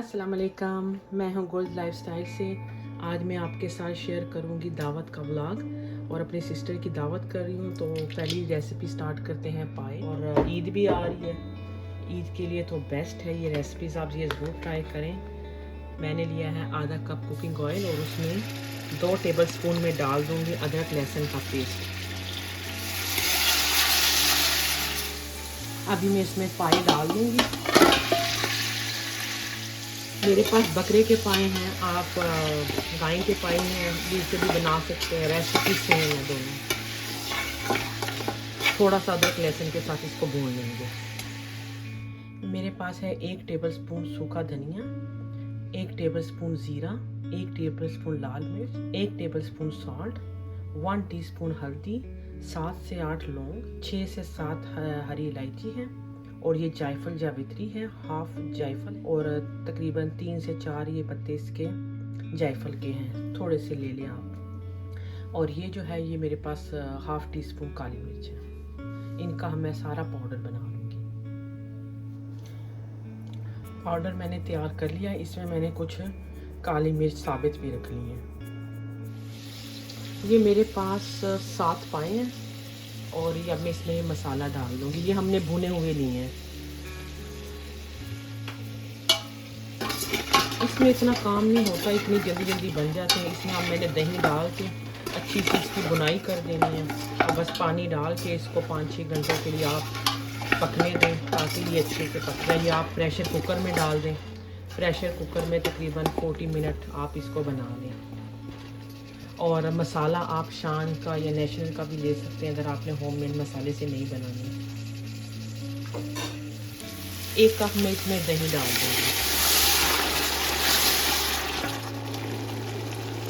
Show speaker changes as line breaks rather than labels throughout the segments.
अस्सलाम वालेकुम, मैं हूँ गोल्ड लाइफस्टाइल से। आज मैं आपके साथ शेयर करूँगी दावत का व्लॉग और अपनी सिस्टर की दावत कर रही हूँ। तो पहली रेसिपी स्टार्ट करते हैं पाए। और ईद भी आ रही है, ईद के लिए तो बेस्ट है ये रेसिपीज़, आप ये ज़रूर ट्राई करें। मैंने लिया है आधा कप कुकिंग ऑयल और उसमें 2 टेबलस्पून में डाल दूँगी अदरक लहसुन का पेस्ट। अभी मैं इसमें पाए डाल दूँगी। मेरे पास बकरे के पाए हैं, आप गाय के पाए हैं, इससे भी बना सकते हैं। रेसिपी सेम है दोनों। थोड़ा सा अदरक लहसुन के साथ इसको भून लेंगे। मेरे पास है 1 टेबलस्पून सूखा धनिया, 1 टेबलस्पून ज़ीरा, 1 टेबलस्पून लाल मिर्च, 1 टेबलस्पून सॉल्ट, 1 टीस्पून हल्दी, 7 से 8 लौंग, 6 से 7 हरी इलायची है और ये जायफल जावित्री है, हाफ जायफल, और तकरीबन 3 से 4 ये पत्ते इसके जायफल के हैं, थोड़े से ले लें आप। और ये जो है ये मेरे पास हाफ टी स्पून काली मिर्च है। इनका मैं सारा पाउडर बना लूँगी। पाउडर मैंने तैयार कर लिया। इसमें मैंने कुछ काली मिर्च साबित भी रख ली है। ये मेरे पास 7 पाए हैं और ये अब मैं इसमें मसाला डाल दूँगी। ये हमने भुने हुए लिए हैं। इसमें इतना काम नहीं होता, इतनी जल्दी जल्दी बन जाते हैं। इसमें अब मैंने दही डाल के अच्छी सी इसकी बुनाई कर देनी है। अब बस पानी डाल के इसको 5-6 घंटों के लिए आप पकने दें ताकि ये अच्छे से पक जाए। या आप प्रेशर कुकर में डाल दें। प्रेशर कुकर में तकरीबन 40 मिनट आप इसको बना लें। और मसाला आप शान का या नेशनल का भी ले सकते हैं अगर आपने होममेड मसाले से नहीं बनानी। 1 कप में इसमें दही डाल दूँगी।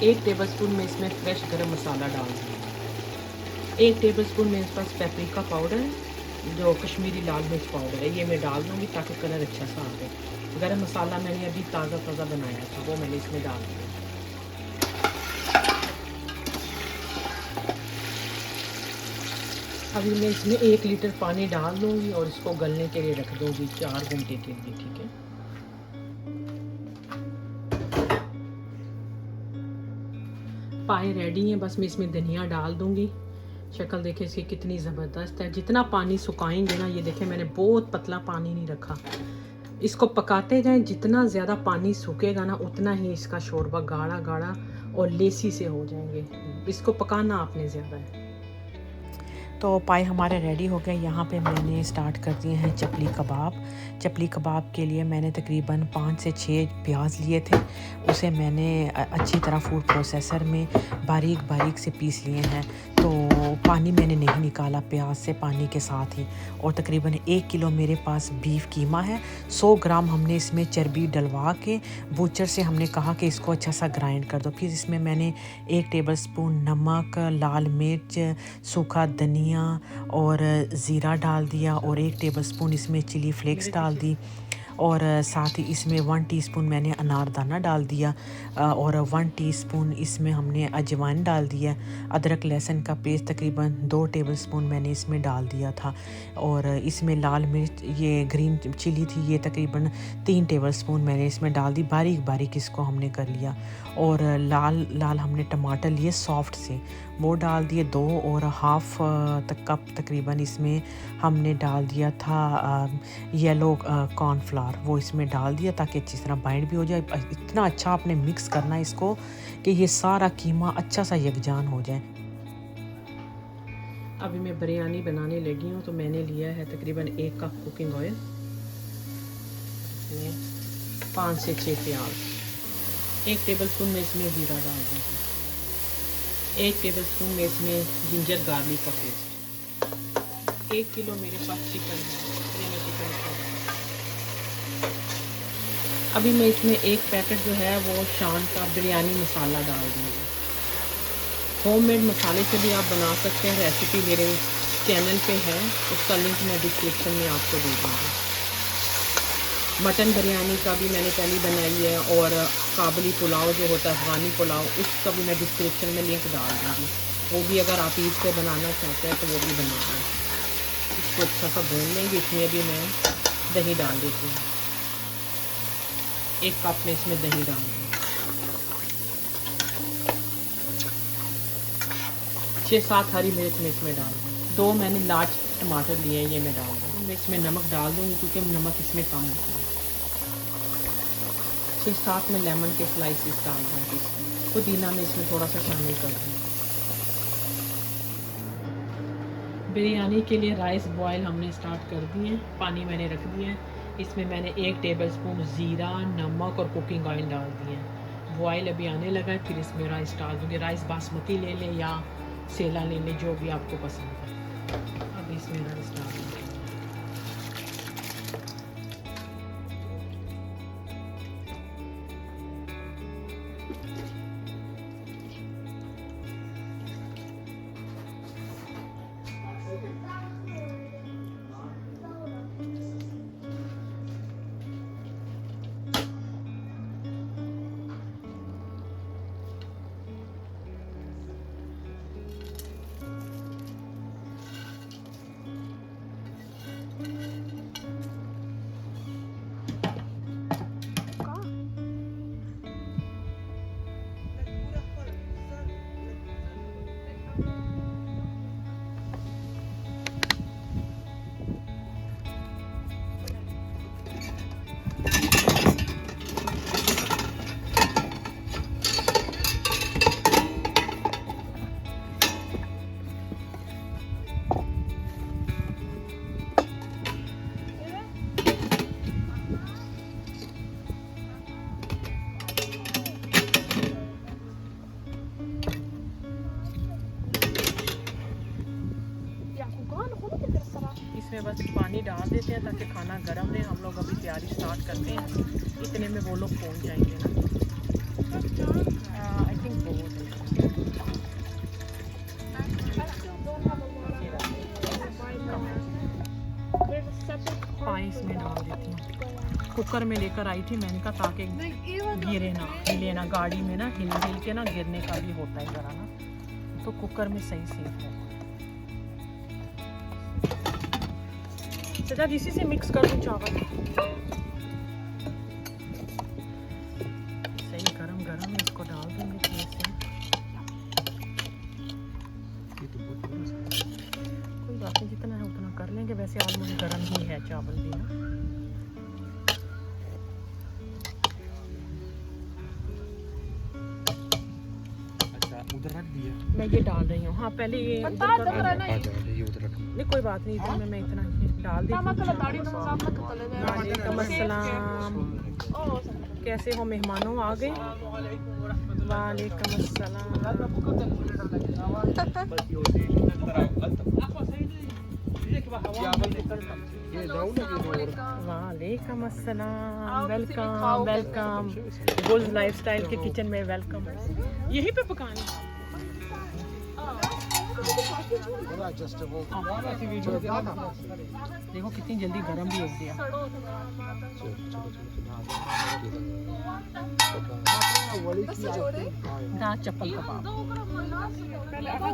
1 टेबलस्पून में इसमें फ्रेश गरम मसाला डाल दूँगी। 1 टेबलस्पून में इस पास पेपरिका पाउडर, जो कश्मीरी लाल मिर्च पाउडर है, ये मैं डाल दूँगी ताकि कलर अच्छा सा आ जाए। गरम मसाला मैंने अभी ताज़ा बनाया था, वो मैंने इसमें डाल दिया। अभी मैं इसमें 1 लीटर पानी डाल दूँगी और इसको गलने के लिए रख दूँगी 4 घंटे के लिए, ठीक है। पाए रेडी हैं, बस मैं इसमें धनिया डाल दूँगी। शक्ल देखें इसकी कितनी ज़बरदस्त है। जितना पानी सुखाएंगे ना, ये देखें मैंने बहुत पतला पानी नहीं रखा। इसको पकाते जाएं, जितना ज़्यादा पानी सूखेगा ना उतना ही इसका शोरबा गाढ़ा गाढ़ा और लेसी से हो जाएंगे। इसको पकाना आपने ज़्यादा है। तो पाए हमारे रेडी हो गए। यहाँ पे मैंने स्टार्ट कर दिए हैं चपली कबाब। चपली कबाब के लिए मैंने तकरीबन 5 से 6 प्याज लिए थे। उसे मैंने अच्छी तरह फूड प्रोसेसर में बारीक से पीस लिए हैं। तो पानी मैंने नहीं निकाला प्याज से, पानी के साथ ही। और तकरीबन 1 किलो मेरे पास बीफ कीमा है। 100 ग्राम हमने इसमें चर्बी डलवा के बूचर से हमने कहा कि इसको अच्छा सा ग्राइंड कर दो। फिर इसमें मैंने 1 टेबलस्पून नमक, लाल मिर्च, सूखा धनिया और ज़ीरा डाल दिया और 1 टेबलस्पून इसमें चिली फ्लेक्स डाल दी। और साथ ही इसमें 1 टीस्पून मैंने अनारदाना डाल दिया और 1 टीस्पून इसमें हमने अजवाइन डाल दिया। अदरक लहसुन का पेस्ट तकरीबन 2 टेबलस्पून मैंने इसमें डाल दिया था। और इसमें लाल मिर्च, ये ग्रीन चिली थी, ये तकरीबन 3 टेबलस्पून मैंने इसमें डाल दी। बारीक इसको हमने कर लिया। और लाल हमने टमाटर लिए सॉफ्ट से, वो डाल दिए 2। और हाफ कप तकरीबन इसमें हमने डाल दिया था येलो कॉर्नफ्लावर, वो इसमें डाल दिया ताकि अच्छी तरह बाइंड भी हो जाए। इतना अच्छा आपने मिक्स करना है इसको कि ये सारा कीमा अच्छा सा यकजान हो जाए। अभी मैं बिरयानी बनाने लगी हूँ। तो मैंने लिया है तकरीबन 1 कप कुकिंग ऑयल, 5 से 6 प्याज, 1 टेबलस्पून में इसमें ज़ीरा डाल दूँगी, 1 टेबलस्पून में इसमें जिंजर गार्लिक का पेस्ट। 1 किलो मेरे पास चिकन है, ये मैं चिकन का। अभी मैं इसमें 1 पैकेट जो है वो शान का बिरयानी मसाला डाल दूँगी। होममेड मसाले से भी आप बना सकते हैं। रेसिपी मेरे चैनल पे है, उसका लिंक मैं डिस्क्रिप्शन में आपको दे दूँगी। मटन बिरयानी का भी मैंने पहले बनाई है और काबुली पुलाव जो होता है, अफगानी पुलाव, उसका भी मैं डिस्क्रिप्शन में लिंक डाल दूँगी। वो भी अगर आप ईद पे बनाना चाहते हैं तो वो भी बना लें। इसको अच्छा सा भून लेंगे। इसमें भी मैं दही डाल देती हूँ। 1 कप में इसमें दही डाल दूँ। 6-7 हरी मिर्च में इसमें डाल दूँ। 2 मैंने लार्ज टमाटर लिए हैं, ये मैं डाल दूँ। मैं इसमें नमक डाल दूँगी क्योंकि नमक इसमें कम होता है। 6-7 में लेमन के स्लाइसिस डाल दूँगी। पुदीना में इसमें थोड़ा सा शामिल कर दूँ। बिरयानी के लिए राइस बॉयल हमने स्टार्ट कर दिए हैं। पानी मैंने रख दिया है। इसमें मैंने 1 टेबलस्पून ज़ीरा, नमक और कुकिंग ऑयल डाल दिए हैं। बॉयल अभी आने लगा है, फिर इसमें राइस डाल दूँगी। राइस बासमती ले लें या सेला ले लें, जो भी आपको पसंद है। अब इसमें राइस डाल दूँगी। इसमें बस पानी डाल देते हैं ताकि खाना गर्म रहे। हम लोग अभी तैयारी स्टार्ट करते हैं, इतने में वो लोग पहुंच जाएंगे ना। आई थिंक बहुत इसमें डाल देती हूँ। कुकर में लेकर आई थी मैंने कहा ताकि गिरे ना, हिले ना, गाड़ी में ना हिल हिल के ना गिरने का भी होता है ज़रा ना, तो कुकर में सही सेफ है। सजा इसी से मिक्स कर दूँ चावल। सही गरम गरम इसको डाल दूँगी तेल से। कोई बात नहीं, जितना है उतना कर लेंगे। वैसे ऑलमोस्ट गरम ही है चावल भी ना।
उधर रख दिया,
मैं ये डाल रही हूँ। हाँ पहले ये
उधर रख।
नहीं कोई बात नहीं, इधर में मैं इतना डाल देती हूँ। वालेकुम अस्सलाम, कैसे हो मेहमानों? आ गए? वालेकुम अस्सलाम। वालेकुम अस्सलाम, वेलकम वेलकम। गुल्स लाइफस्टाइल के किचन में वेलकम। यहीं पे पकाना। देखो कितनी जल्दी गरम भी हो गया। दाल चप्पल कबाब।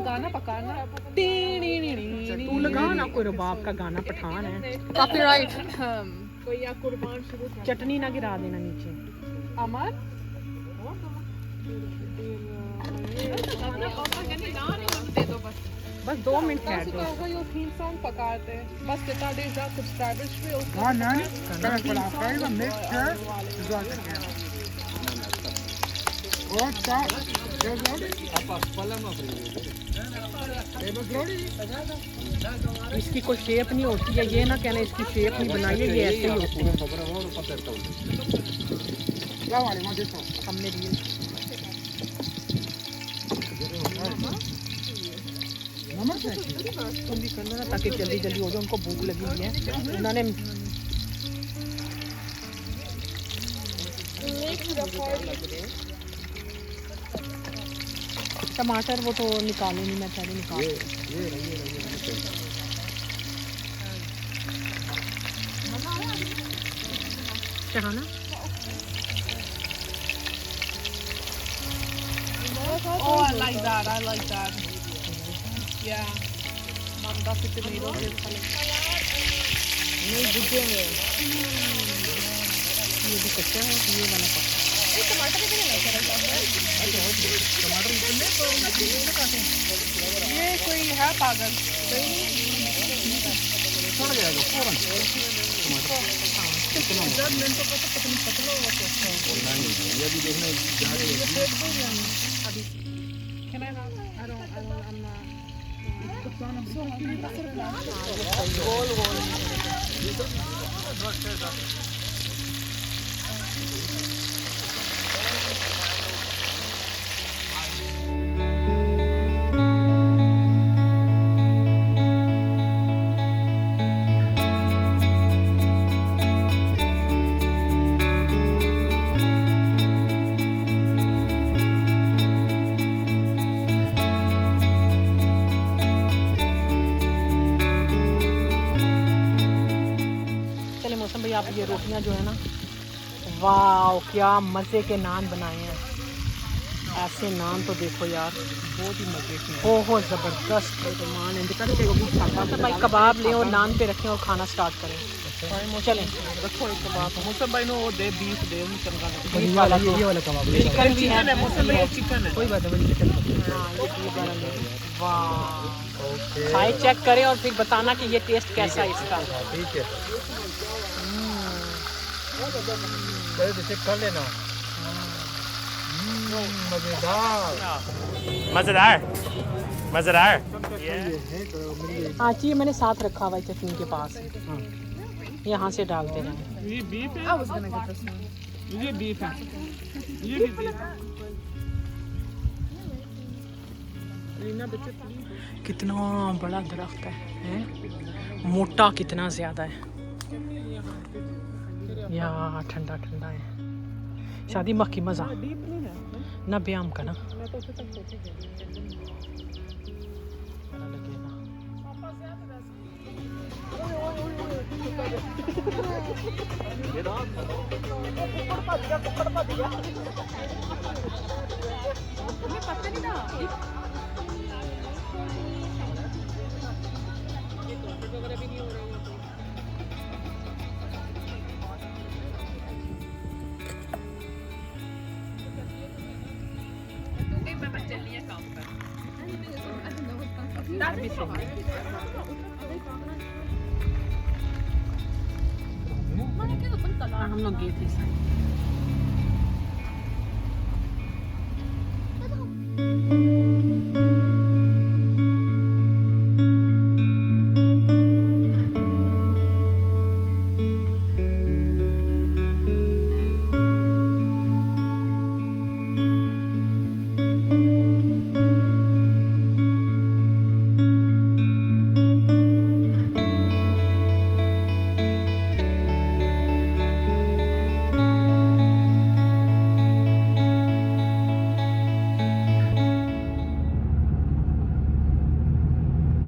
गाना पकाना।
तू लगा ना कोई रबाब का गाना, पठान है।
कॉपीराइट।
चटनी ना गिरा देना नीचे।
अमर
बस 2 मिनट ठहर दो।
यो थीम सॉन्ग पकाते हैं बस कितना देर जा सब्सक्राइबर्स पे
इसकी कोई शेप नहीं होती है, ये ना कहना इसकी शेप नहीं बनाई है, ये ऐसे ही होती है। हमने लिए तुम भी करना ना ताकि जल्दी जल्दी हो जाए। उनको भूख लगी हुई है, उन्होंने टमाटर वो तो निकाले नहीं, मैं पहले निकाल Shahana.
Oh, I like that. I like that. Yeah. Mom got the tomatoes.
नहीं बुझे हैं। ये भी कच्चा है, ये वाला पका।
टमाटर कितने लगे हैं?
टमाटर इतने
ये कोई है पागल।
सड़ जाएगा फौरन
जब मैंने तो पता नहीं पतला हुआ कैसा है।
ये भी देखना
Can I have? I don't, I'm not.
गोल गोल। चले मौसम भाई, आप ये रोटियां जो है ना, वाह क्या मज़े के नान बनाए हैं। ऐसे नान तो देखो यार,
बहुत ही मजे की
बहुत ज़बरदस्त। तो भाई कबाब लें और नान पे रखें और खाना स्टार्ट करें। चलें।
रखो एक कबाब। मुझसे भाई नो वो दे बीफ दे उन चंगा लगे।
ये वाला
कबाब
चिकन भी है।
मुझसे भाई ये चिकन है।
कोई बात नहीं चिकन
हाँ, ये बीफ वाला ले। वाह, खाए चेक करें और फिर बताना कि ये टेस्ट कैसा है इसका।
ठीक है पहले चेक कर लेना मजेदार
मज़ेदार मज़ेदार।
हाँ जी, मैंने साथ रखा हुआ है चटनी के पास, यहाँ से डालते रहें।
ये बीफ है। I was gonna get this one. ये बीफ है। ये भी बीफ है।
कितना बड़ा दरख्त है, हैं? मोटा कितना ज़्यादा है यार, ठंडा ठंडा है। शादी मक्की मज़ा ना ब्याम का ना। हम लोग गए थे।